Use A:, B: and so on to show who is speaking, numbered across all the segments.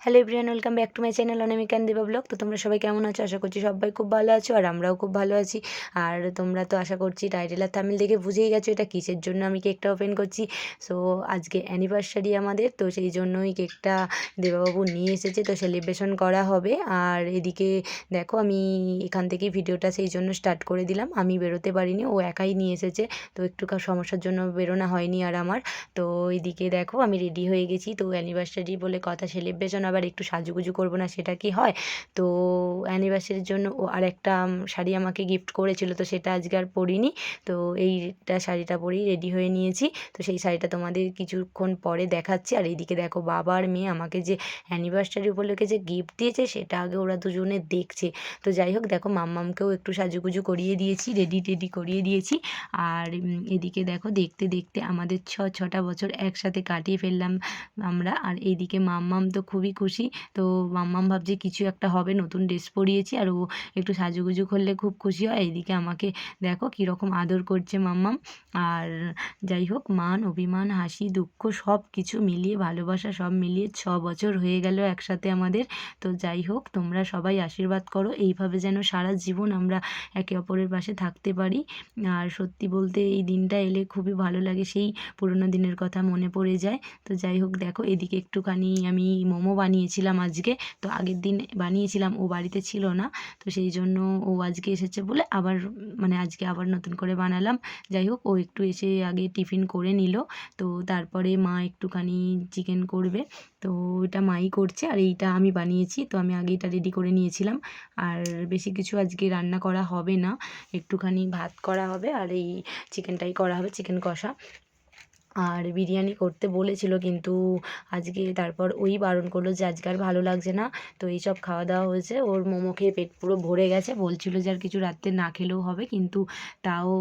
A: Hello everyone, welcome back to my channel Anamika Deba blog. তো তোমরা সবাই কেমন আছো? আশা করছি সবাই খুব ভালো আছো, আর আমরাও খুব ভালো আছি। আর তোমরা তো আশা করছি টাইটেল আর থাম্বনেল দেখে বুঝেই গেছো এটা কিসের জন্য আমি কেকটা ওপেন করছি। সো আজকে অ্যানিভার্সারি আমাদের, তো সেই জন্যই কেকটা দেবাবাবু নিয়ে এসেছে, তো সেলিব্রেশন করা হবে। আর এদিকে দেখো আমি এখান থেকেই ভিডিওটা সেই জন্য স্টার্ট করে দিলাম। আমি বেরোতে পারিনি, ও একাই নিয়ে এসেছে, তো একটু সমস্যার জন্য বেরোনো হয়নি আর আমার। তো এইদিকে দেখো আমি রেডি হয়ে গেছি, তো অ্যানিভার্সারি বলে কথা, সেলিব্রেশন আবার একটু সাজুগুজু করবো না সেটা কি হয়? তো অ্যানিভার্সারির জন্য ও আর একটা শাড়ি আমাকে গিফট করেছিল, তো সেটা আজকে আর পরিনি। তো এইটা শাড়িটা পরেই রেডি হয়ে নিয়েছি, তো সেই শাড়িটা তোমাদের কিছুক্ষণ পরে দেখাচ্ছি। আর এইদিকে দেখো বাবা আর মেয়ে আমাকে যে অ্যানিভার্সারি উপলক্ষে যে গিফট দিয়েছে সেটা আগে ওরা দুজনে দেখছে। তো যাই হোক দেখো মাম্মামকেও একটু সাজুগুজু করিয়ে দিয়েছি, রেডি টেডি করিয়ে দিয়েছি। আর এদিকে দেখো দেখতে দেখতে আমাদের ছটা বছর একসাথে কাটিয়ে ফেললাম আমরা। আর এইদিকে মাম্মাম তো খুবই খুশি, তো মাম্মাম ভাবছে কিছু একটা হবে, নতুন ড্রেস পরিয়েছি আর ও একটু সাজুগুজু করলে খুব খুশি হয়। এইদিকে আমাকে দেখো কীরকম আদর করছে মাম্মাম। আর যাই হোক, মান অভিমান হাসি দুঃখ সব কিছু মিলিয়ে, ভালোবাসা সব মিলিয়ে 6 বছর হয়ে গেল একসাথে আমাদের। তো যাই হোক তোমরা সবাই আশীর্বাদ করো, এইভাবে যেন সারা জীবন আমরা একে অপরের পাশে থাকতে পারি। আর সত্যি বলতে এই দিনটা এলে খুবই ভালো লাগে, সেই পুরোনো দিনের কথা মনে পড়ে যায়। তো যাই হোক দেখো এদিকে একটুখানি আমি মোমো বানিয়েছিলাম আজকে, তো আগের দিন বানিয়েছিলাম, ও বাড়িতে ছিল না, তো সেই জন্য ও আজকে এসেছে বলে আবার আজকে আবার নতুন করে বানালাম। যাই হোক ও একটু এসে আগে টিফিন করে নিল, তো তারপরে মা একটুখানি চিকেন করবে, তো এটা মাই করছে আর এইটা আমি বানিয়েছি, তো আমি আগে এটা রেডি করে নিয়েছিলাম। আর বেশি কিছু আজকে রান্না করা হবে না, একটুখানি ভাত করা হবে আর এই চিকেনটাই করা হবে, চিকেন কষা। আর বিরিয়ানি করতে বলেছিল কিন্তু আজকে তারপর ওই বারণ করলো যে আজকে আর ভালো লাগছে না। তো এইসব খাওয়া দাওয়া হয়েছে, ওর মোমো খেয়ে পেট পুরো ভরে গেছে, বলছিল যে আর কিছু রাত্রে না খেলেও হবে, কিন্তু তাও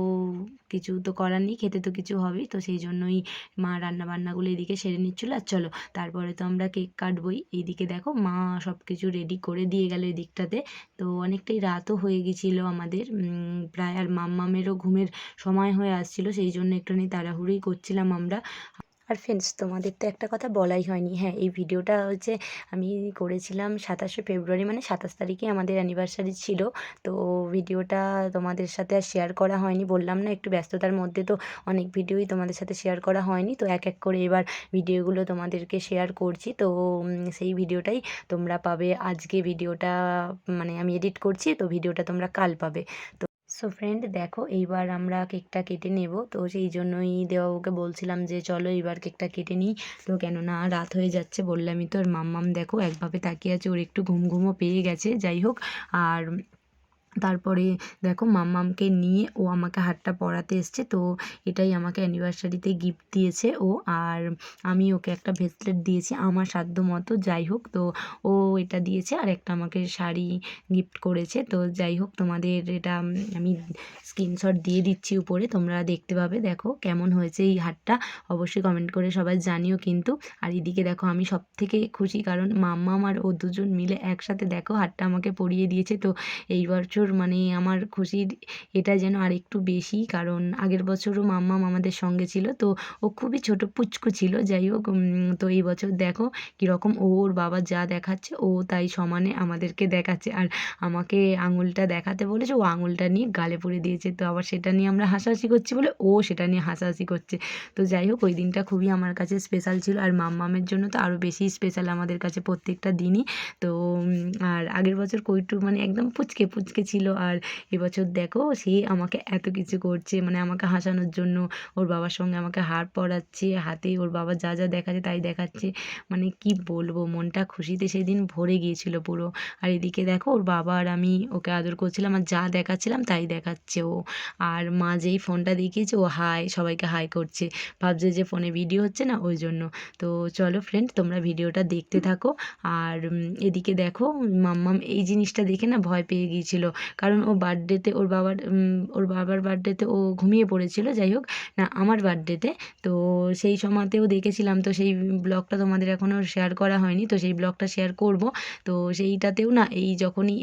A: কিছু তো করার নেই, খেতে তো কিছু হবেই। তো সেই জন্যই মা রান্নাবান্নাগুলো এদিকে সেরে নিচ্ছিলো। আর চলো তারপরে তো আমরা কেক কাটবই। এইদিকে দেখো মা সব কিছু রেডি করে দিয়ে গেল এদিকটাতে। তো অনেকটাই রাতও হয়ে গেছিলো আমাদের প্রায়, আর মাম্মামেরও ঘুমের সময় হয়ে আসছিল, সেই জন্য একটুখানি তাড়াহুড়োই করছিলাম আমরা। আর ফ্রেন্ডস তোমাদের তো একটা কথা বলাই হয়নি, হ্যাঁ এই ভিডিওটা হচ্ছে আমি করেছিলাম 27শে ফেব্রুয়ারি, মানে 27 তারিখে আমাদের অ্যানিভার্সারি ছিল। তো ভিডিওটা তোমাদের সাথে আর শেয়ার করা হয়নি, বললাম না একটু ব্যস্ততার মধ্যে, তো অনেক ভিডিওই তোমাদের সাথে শেয়ার করা হয়নি। তো এক এক করে এবার ভিডিওগুলো তোমাদেরকে শেয়ার করছি, তো সেই ভিডিওটাই তোমরা পাবে আজকে। ভিডিওটা আমি এডিট করছি, তো ভিডিওটা তোমরা কাল পাবে। সো ফ্রেন্ড দেখো এইবার আমরা কেকটা কেটে নেব, তো সেই জন্যই দেওয়াবুকে বলছিলাম যে চলো এবার কেকটা কেটে নিই, তো কেননা রাত হয়ে যাচ্ছে বললামই তো। আর মাম্মাম দেখো একভাবে তাকিয়ে আছে, ওর একটু ঘুম ঘুমও পেয়ে গেছে। যাই হোক, আর তারপরে দেখো মাম্মামকে নিয়ে ও আমাকে হারটা পরাতে এসছে, তো এটাই আমাকে অ্যানিভার্সারিতে গিফট দিয়েছে ও। আর আমি ওকে একটা ব্রেসলেট দিয়েছি আমার সাধ্য মতো। যাই হোক, তো ও এটা দিয়েছে আর একটা আমাকে শাড়ি গিফট করেছে। তো যাই হোক তোমাদের এটা আমি স্ক্রিনশট দিয়ে দিচ্ছি উপরে, তোমরা দেখতে পাবে। দেখো কেমন হয়েছে এই হারটা, অবশ্যই কমেন্ট করে সবাই জানিও কিন্তু। আর এদিকে দেখো আমি সব থেকে খুশি, কারণ মাম্মাম আর ও দুজন মিলে একসাথে দেখো হারটা আমাকে পরিয়ে দিয়েছে। তো এই বছর আমার খুশির এটা যেন আর একটু বেশি, কারণ আগের বছরও মাম্মাম আমাদের সঙ্গে ছিল, তো ও খুবই ছোট পুচকু ছিল। যাই হোক, তো এই বছর দেখো কীরকম ওর বাবা যা দেখাচ্ছে ও তাই সমানে আমাদেরকে দেখাচ্ছে। আর আমাকে আঙুলটা দেখাতে বলেছে, ও আঙুলটা নিয়ে গালে পড়ে দিয়েছে, তো আবার সেটা নিয়ে আমরা হাসাহাসি করছি বলে ও সেটা নিয়ে হাসাহাসি করছে। তো যাই হোক ওই দিনটা খুবই আমার কাছে স্পেশাল ছিল, আর মাম্মামের জন্য তো আরও বেশি স্পেশাল আমাদের কাছে প্রত্যেকটা দিনই। তো আর আগের বছর কইটু একদম পুচকে পুচকে ছিল, আর এবছর দেখো সে আমাকে এত কিছু করছে, আমাকে হাসানোর জন্য ওর বাবার সঙ্গে আমাকে হার পরাচ্ছে, হাতে ওর বাবা যা যা দেখাচ্ছে তাই দেখাচ্ছে। কি বলবো, মনটা খুশিতে সেদিন ভরে গিয়েছিল পুরো। আর এদিকে দেখো ওর বাবা আর আমি ওকে আদর করছিলাম, আর যা দেখাচ্ছিলাম তাই দেখাচ্ছে ও। আর মা যেই ফোনটা দেখিয়েছে ও সবাইকে হাই করছে, ভাবছে যে ফোনে ভিডিও হচ্ছে না ওই জন্য। তো চলো ফ্রেন্ড তোমরা ভিডিওটা দেখতে থাকো। আর এদিকে দেখো মাম্মাম এই জিনিসটা দেখে না ভয় পেয়ে গিয়েছিল, কারণ ও বার্থডেতে ওর বাবার বার্থডেতে ও ঘুমিয়ে পড়েছিল। যাই হোক, না আমার বার্থডেতে, তো সেই সময়তেও দেখেছিলাম, তো সেই ব্লগটা তোমাদের এখনও শেয়ার করা হয়নি, তো সেই ব্লগটা শেয়ার করব। তো সেইটাতেও না যখনই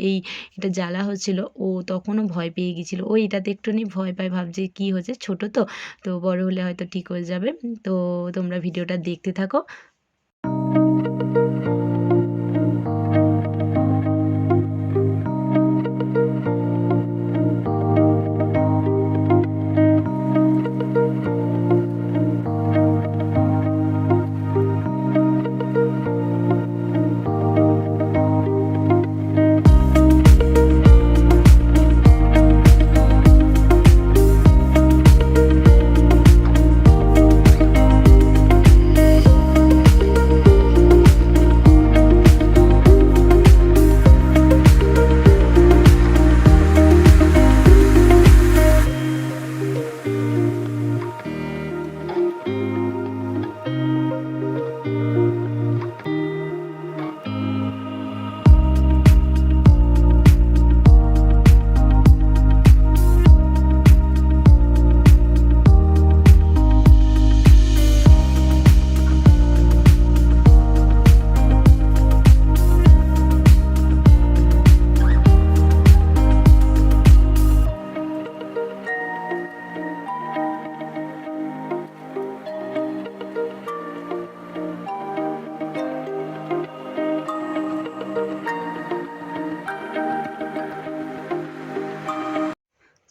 A: এটা জ্বালা হচ্ছিল ও তখনও ভয় পেয়ে গিয়েছিল, ও এটাতে একটুখানি ভয় পায়, ভাবছে কি হচ্ছে, ছোট তো, তো বড় হলে হয়তো ঠিক হয়ে যাবে। তো তোমরা ভিডিওটা দেখতে থাকো।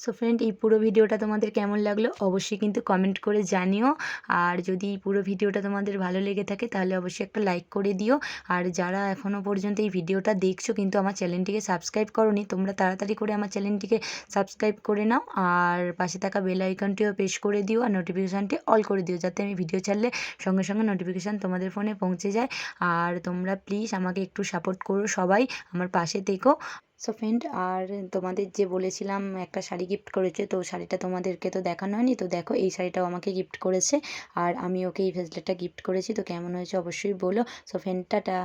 A: সো ফ্রেন্ড, এই পুরো ভিডিওটা তোমাদের কেমন লাগলো অবশ্যই কিন্তু কমেন্ট করে জানিও। আর যদি এই পুরো ভিডিওটা তোমাদের ভালো লেগে থাকে তাহলে অবশ্যই একটা লাইক করে দিও। আর যারা এখনও পর্যন্ত এই ভিডিওটা দেখছো কিন্তু আমার চ্যানেলটিকে সাবস্ক্রাইব করোনি, তোমরা তাড়াতাড়ি করে আমার চ্যানেলটিকে সাবস্ক্রাইব করে নাও। আর পাশে থাকা বেল আইকনটিও প্রেস করে দিও আর নোটিফিকেশানটি অল করে দিও, যাতে আমি ভিডিও ছাড়লে সঙ্গে সঙ্গে নোটিফিকেশান তোমাদের ফোনে পৌঁছে যায়। আর তোমরা প্লিজ আমাকে একটু সাপোর্ট করো, সবাই আমার পাশে থেকো। সো ফ্রেন্ড, আর তোমাদের যে বলেছিলাম একটা শাড়ি গিফট করেছে, তো শাড়িটা তোমাদেরকে তো দেখানো হয়নি, তো দেখো এই শাড়িটাও আমাকে গিফট করেছে আর আমি ওকে এই ব্রেসলেটটা গিফট করেছি। তো কেমন হয়েছে অবশ্যই বলো। So friend, tata.